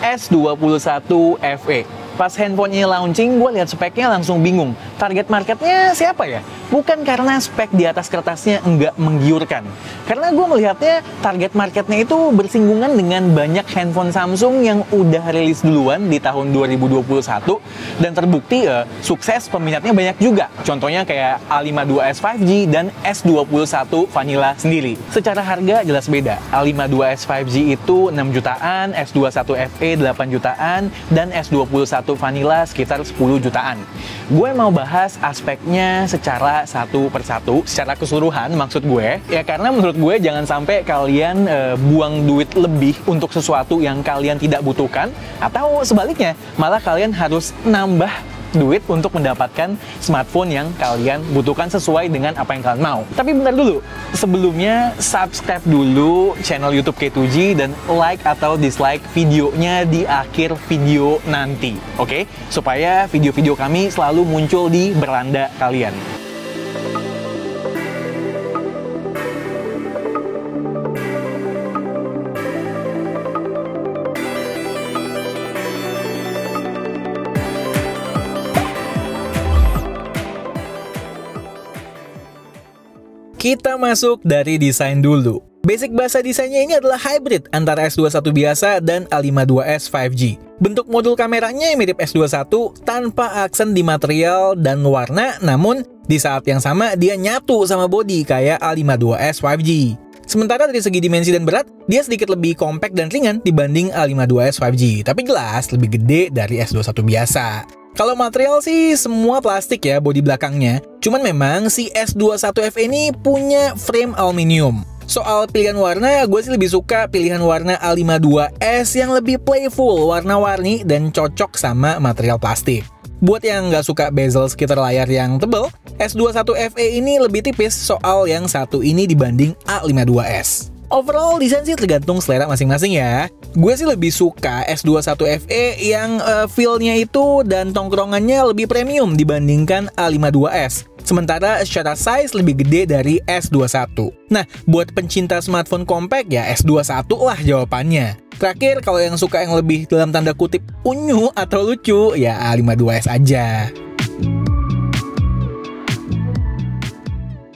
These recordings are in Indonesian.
S21 FE. Pas handphone ini launching, gue lihat speknya langsung bingung. Target marketnya siapa ya? Bukan karena spek di atas kertasnya enggak menggiurkan. Karena gue melihatnya target marketnya itu bersinggungan dengan banyak handphone Samsung yang udah rilis duluan di tahun 2021. Dan terbukti sukses peminatnya banyak juga. Contohnya kayak A52s 5G dan S21 Vanilla sendiri. Secara harga jelas beda. A52s 5G itu 6 jutaan, S21 FE 8 jutaan, dan S21 Vanilla sekitar 10 jutaan. Gue mau bahas aspeknya secara satu persatu, secara keseluruhan maksud gue. Ya karena menurut gue jangan sampai kalian buang duit lebih untuk sesuatu yang kalian tidak butuhkan, atau sebaliknya, malah kalian harus nambah duit untuk mendapatkan smartphone yang kalian butuhkan sesuai dengan apa yang kalian mau. Tapi bentar dulu, sebelumnya subscribe dulu channel YouTube K2G dan like atau dislike videonya di akhir video nanti, oke? Supaya video-video kami selalu muncul di beranda kalian. Kita masuk dari desain dulu. Basic bahasa desainnya ini adalah hybrid antara S21 biasa dan A52s 5G. Bentuk modul kameranya mirip S21 tanpa aksen di material dan warna, namun di saat yang sama dia nyatu sama bodi kayak A52s 5G. Sementara dari segi dimensi dan berat, dia sedikit lebih kompak dan ringan dibanding A52s 5G, tapi jelas lebih gede dari S21 biasa. Kalau material sih semua plastik ya bodi belakangnya. Cuman memang si S21 FE ini punya frame aluminium. Soal pilihan warna, gue sih lebih suka pilihan warna A52s yang lebih playful, warna-warni, dan cocok sama material plastik. Buat yang nggak suka bezel sekitar layar yang tebal, S21 FE ini lebih tipis soal yang satu ini dibanding A52s. Overall, desain sih tergantung selera masing-masing ya. Gue sih lebih suka S21 FE yang feel-nya itu dan tongkrongannya lebih premium dibandingkan A52s. Sementara secara size lebih gede dari S21. Nah, buat pencinta smartphone compact ya S21 lah jawabannya. Terakhir, kalau yang suka yang lebih dalam tanda kutip unyu atau lucu, ya A52s aja.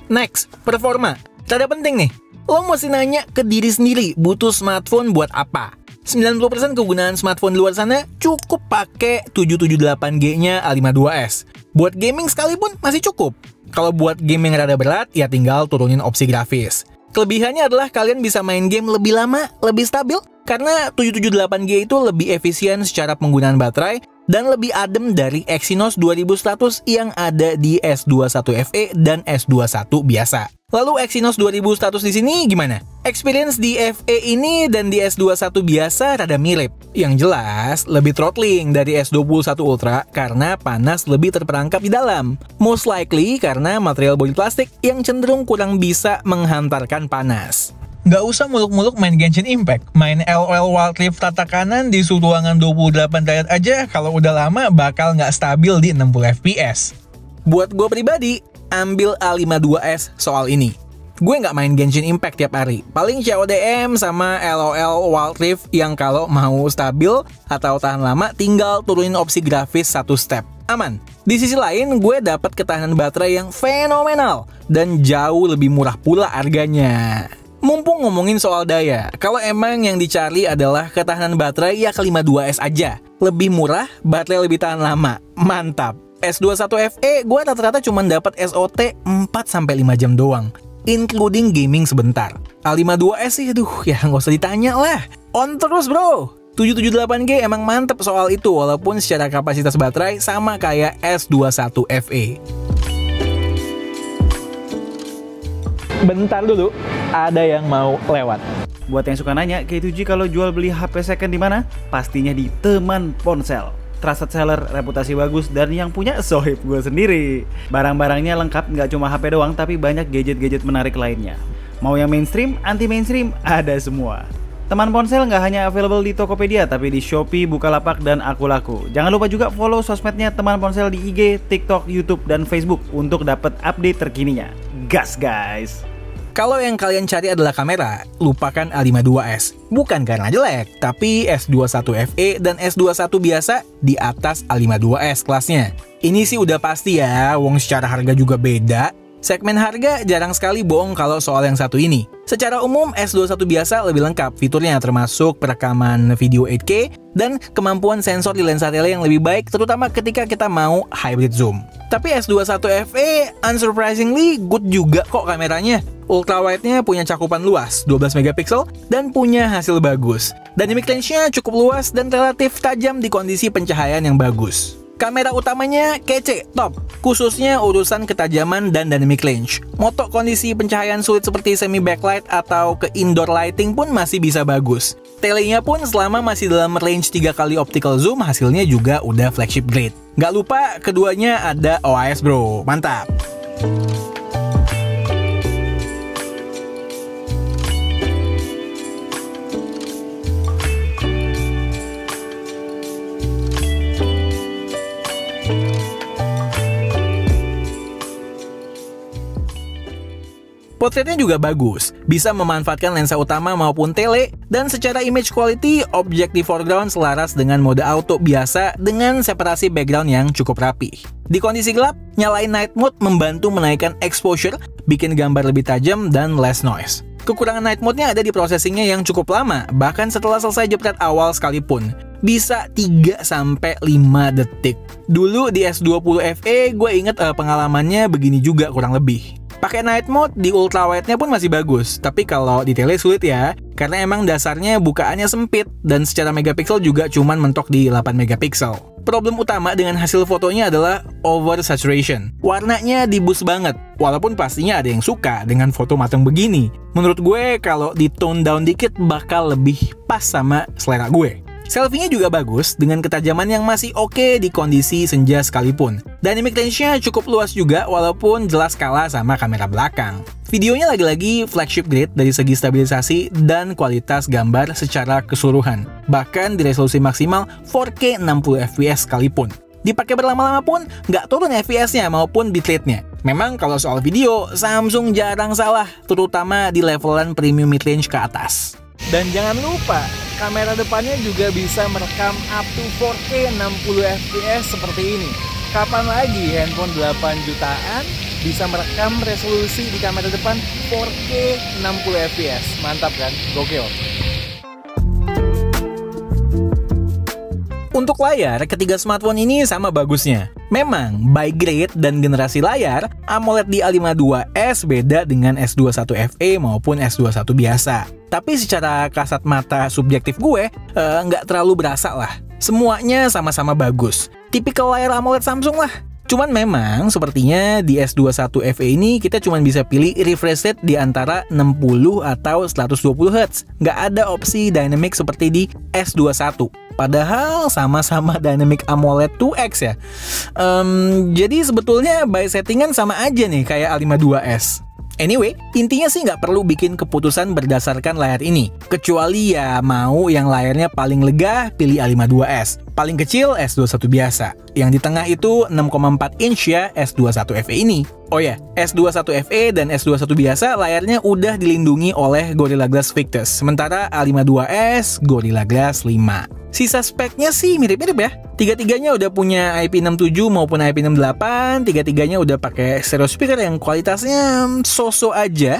Next, performa. Rada penting nih. Lo mesti nanya ke diri sendiri, butuh smartphone buat apa? 90% kegunaan smartphone luar sana cukup pakai 778G-nya A52s. Buat gaming sekalipun masih cukup. Kalau buat game yang rada berat, ya tinggal turunin opsi grafis. Kelebihannya adalah kalian bisa main game lebih lama, lebih stabil, karena 778G itu lebih efisien secara penggunaan baterai dan lebih adem dari Exynos 2100 yang ada di S21 FE dan S21 biasa. Lalu Exynos 2100 di sini gimana? Experience di FE ini dan di S21 biasa rada mirip. Yang jelas lebih throttling dari S21 Ultra karena panas lebih terperangkap di dalam. Most likely karena material bodi plastik yang cenderung kurang bisa menghantarkan panas. Nggak usah muluk-muluk main Genshin Impact. Main LOL Wild Rift tata kanan di suhu ruangan 28 derajat aja kalau udah lama bakal nggak stabil di 60 fps. Buat gue pribadi, ambil A52s soal ini. Gue nggak main Genshin Impact tiap hari. Paling CODM sama LOL Wild Rift yang kalau mau stabil atau tahan lama tinggal turunin opsi grafis satu step. Aman. Di sisi lain, gue dapat ketahanan baterai yang fenomenal dan jauh lebih murah pula harganya. Mumpung ngomongin soal daya, kalau emang yang dicari adalah ketahanan baterai ya ke 52s aja. Lebih murah, baterai lebih tahan lama. Mantap. S21 FE gue rata-rata cuma dapat SOT 4-5 jam doang, including gaming sebentar. A52s sih aduh ya nggak usah ditanya lah. On terus bro. 778G emang mantep soal itu walaupun secara kapasitas baterai sama kayak S21 FE. Bentar dulu, ada yang mau lewat. Buat yang suka nanya, K2G kalau jual beli HP second di mana? Pastinya di Teman Ponsel. Trusted seller, reputasi bagus, dan yang punya sohib gue sendiri. Barang-barangnya lengkap, nggak cuma HP doang, tapi banyak gadget-gadget menarik lainnya. Mau yang mainstream, anti-mainstream, ada semua. Teman Ponsel nggak hanya available di Tokopedia, tapi di Shopee, Bukalapak, dan Akulaku. Jangan lupa juga follow sosmednya Teman Ponsel di IG, TikTok, YouTube, dan Facebook untuk dapat update terkininya. Gas guys! Kalau yang kalian cari adalah kamera, lupakan A52s. Bukan karena jelek, tapi S21 FE dan S21 biasa di atas A52s kelasnya. Ini sih udah pasti ya, wong secara harga juga beda. Segmen harga jarang sekali bohong kalau soal yang satu ini. Secara umum, S21 biasa lebih lengkap fiturnya termasuk perekaman video 8K dan kemampuan sensor di lensa tele yang lebih baik terutama ketika kita mau hybrid zoom. Tapi S21 FE unsurprisingly good juga kok kameranya. Ultrawide-nya punya cakupan luas, 12 megapiksel dan punya hasil bagus. Dynamic range-nya cukup luas dan relatif tajam di kondisi pencahayaan yang bagus. Kamera utamanya kece, top, khususnya urusan ketajaman dan dynamic range. Moto kondisi pencahayaan sulit seperti semi backlight atau ke indoor lighting pun masih bisa bagus. Telenya pun selama masih dalam range 3 kali optical zoom, hasilnya juga udah flagship grade. Nggak lupa, keduanya ada OIS bro, mantap! Potretnya juga bagus, bisa memanfaatkan lensa utama maupun tele, dan secara image quality, objektif foreground selaras dengan mode auto biasa dengan separasi background yang cukup rapi. Di kondisi gelap, nyalain night mode membantu menaikkan exposure, bikin gambar lebih tajam dan less noise. Kekurangan night mode-nya ada di processingnya yang cukup lama, bahkan setelah selesai jepret awal sekalipun. Bisa 3-5 detik. Dulu di S20 FE, gue inget pengalamannya begini juga kurang lebih. Pakai night mode di ultrawide-nya pun masih bagus, tapi kalau di tele sulit ya, karena emang dasarnya bukaannya sempit dan secara megapiksel juga cuman mentok di 8 megapiksel. Problem utama dengan hasil fotonya adalah oversaturation. Warnanya dibus banget, walaupun pastinya ada yang suka dengan foto matang begini. Menurut gue kalau di tone down dikit bakal lebih pas sama selera gue. Selfie-nya juga bagus dengan ketajaman yang masih oke di kondisi senja sekalipun. Dynamic range-nya cukup luas juga walaupun jelas kalah sama kamera belakang. Videonya lagi-lagi flagship grade dari segi stabilisasi dan kualitas gambar secara keseluruhan. Bahkan di resolusi maksimal 4K 60 fps sekalipun. Dipakai berlama-lama pun nggak turun FPS-nya maupun bitrate-nya. Memang kalau soal video, Samsung jarang salah, terutama di levelan premium mid-range ke atas. Dan jangan lupa, kamera depannya juga bisa merekam up to 4K 60 fps seperti ini. Kapan lagi handphone 8 jutaan bisa merekam resolusi di kamera depan 4K 60 fps? Mantap kan? Gokil. Untuk layar, ketiga smartphone ini sama bagusnya. Memang, by grade dan generasi layar, AMOLED di A52s beda dengan S21 FE maupun S21 biasa. Tapi secara kasat mata subjektif gue, nggak terlalu berasa lah. Semuanya sama-sama bagus. Tipikal layar AMOLED Samsung lah. Cuman memang sepertinya di S21 FE ini kita cuma bisa pilih refresh rate di antara 60 atau 120 Hz. Nggak ada opsi dynamic seperti di S21. Padahal sama-sama Dynamic AMOLED 2X ya. Jadi sebetulnya by settingan sama aja nih kayak A52s. Anyway, intinya sih nggak perlu bikin keputusan berdasarkan layar ini. Kecuali ya mau yang layarnya paling lega, pilih A52s. Paling kecil S21 biasa. Yang di tengah itu 6,4 inch ya S21 FE ini. Oh ya, S21 FE dan S21 biasa layarnya udah dilindungi oleh Gorilla Glass Victus. Sementara A52s Gorilla Glass 5. Sisa speknya sih mirip-mirip ya. Tiga-tiganya udah punya IP67 maupun IP68. Tiga-tiganya udah pakai stereo speaker yang kualitasnya so-so aja.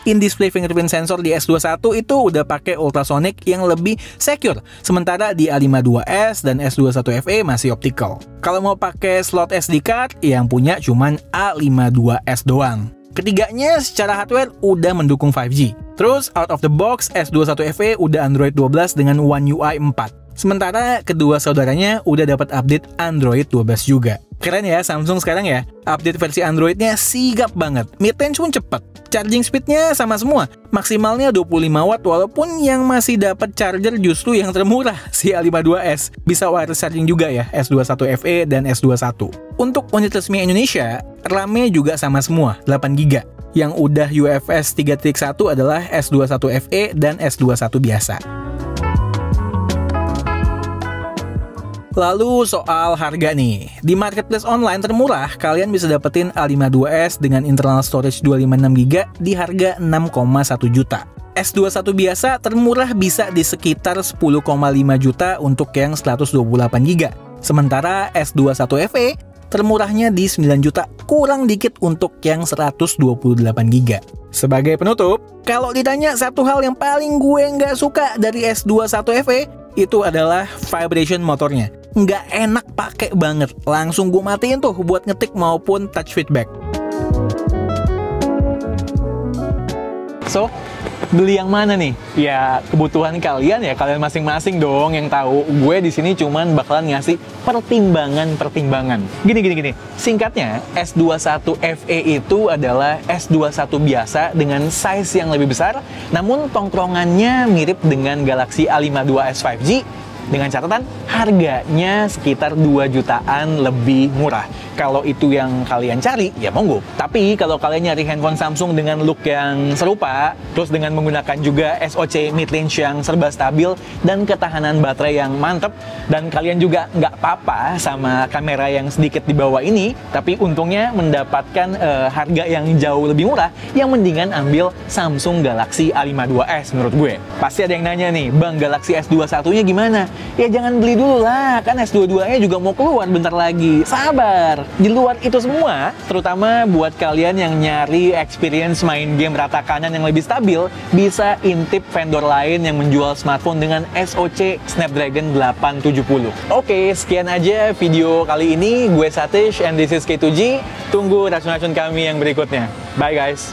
In-display fingerprint sensor di S21 itu udah pakai ultrasonic yang lebih secure, sementara di A52s dan S21 FE masih optical. Kalau mau pakai slot SD card, yang punya cuman A52s doang. Ketiganya secara hardware udah mendukung 5G. Terus out of the box, S21 FE udah Android 12 dengan One UI 4. Sementara kedua saudaranya udah dapat update Android 12 juga. Keren ya Samsung sekarang ya. Update versi Androidnya sigap banget. Mid-range pun cepet. Charging speednya sama semua. Maksimalnya 25 watt walaupun yang masih dapat charger justru yang termurah si A52s. Bisa wireless charging juga ya S21 FE dan S21. Untuk unit resmi Indonesia, RAM-nya juga sama semua 8GB. Yang udah UFS 3.1 adalah S21 FE dan S21 biasa. Lalu soal harga nih, di marketplace online termurah kalian bisa dapetin A52s dengan internal storage 256GB di harga 6,1 juta. S21 biasa termurah bisa di sekitar 10,5 juta untuk yang 128GB. Sementara S21 FE termurahnya di 9 juta, kurang dikit untuk yang 128GB. Sebagai penutup, kalau ditanya satu hal yang paling gue nggak suka dari S21 FE, itu adalah vibration motornya. Nggak enak pakai banget, langsung gue matiin tuh buat ngetik maupun touch feedback. So, beli yang mana nih? Ya kebutuhan kalian ya, kalian masing-masing dong yang tahu. Gue di sini cuman bakalan ngasih pertimbangan. Gini. Singkatnya, S21 FE itu adalah S21 biasa dengan size yang lebih besar, namun tongkrongannya mirip dengan Galaxy A52s 5G. Dengan catatan harganya sekitar 2 jutaan lebih murah. Kalau itu yang kalian cari, ya monggo. Tapi kalau kalian nyari handphone Samsung dengan look yang serupa, terus dengan menggunakan juga SoC mid-range yang serba stabil dan ketahanan baterai yang mantep, dan kalian juga nggak apa-apa sama kamera yang sedikit di bawah ini, tapi untungnya mendapatkan harga yang jauh lebih murah, yang mendingan ambil Samsung Galaxy A52s menurut gue. Pasti ada yang nanya nih, Bang, Galaxy S21-nya gimana? Ya jangan beli dulu lah, kan S22-nya juga mau keluar bentar lagi. Sabar. Di luar itu semua, terutama buat kalian yang nyari experience main game rata kanan yang lebih stabil, bisa intip vendor lain yang menjual smartphone dengan SoC Snapdragon 870. Oke, sekian aja video kali ini. Gue Satish and this is K2G. Tunggu racun-racun kami yang berikutnya. Bye guys.